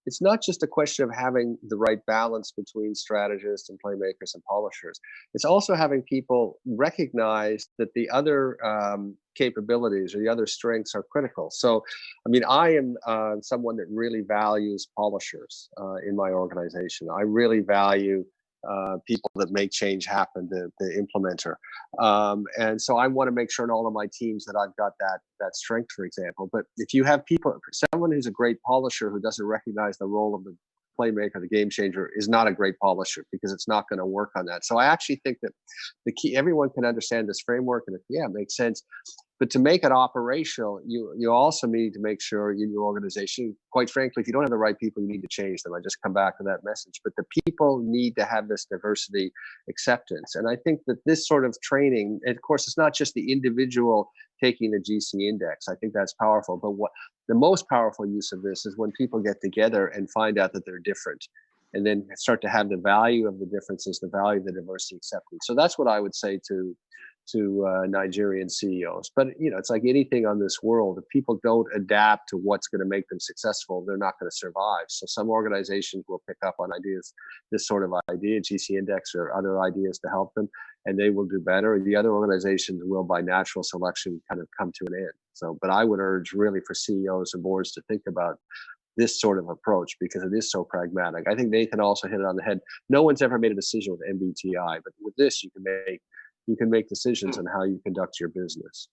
it's not just a question of having the right balance between strategists and playmakers and polishers. It's also having people recognize that the other capabilities or the other strengths are critical. So, I mean, I am someone that really values polishers in my organization. I really value people that make change happen, the implementer. And so I want to make sure in all of my teams that I've got that strength, for example. But if you have someone who's a great polisher who doesn't recognize the role of the playmaker, the game changer, is not a great polisher, because it's not going to work on that. So I actually think that the key, everyone can understand this framework, and it makes sense. But to make it operational, you also need to make sure in your organization, quite frankly, if you don't have the right people, you need to change them. I just come back to that message. But the people need to have this diversity acceptance. And I think that this sort of training, and of course, it's not just the individual taking the GC index. I think that's powerful. But what the most powerful use of this is when people get together and find out that they're different, and then start to have the value of the differences, the value of the diversity acceptance. So that's what I would say to Nigerian CEOs. But it's like anything on this world. If people don't adapt to what's going to make them successful, they're not going to survive. So some organizations will pick up on ideas, this sort of idea, GC index or other ideas to help them, and they will do better. The other organizations will, by natural selection, kind of come to an end. So, but I would urge really for CEOs and boards to think about this sort of approach, because it is so pragmatic. I think Nathan also hit it on the head. No one's ever made a decision with MBTI, but with this, you can make decisions on how you conduct your business.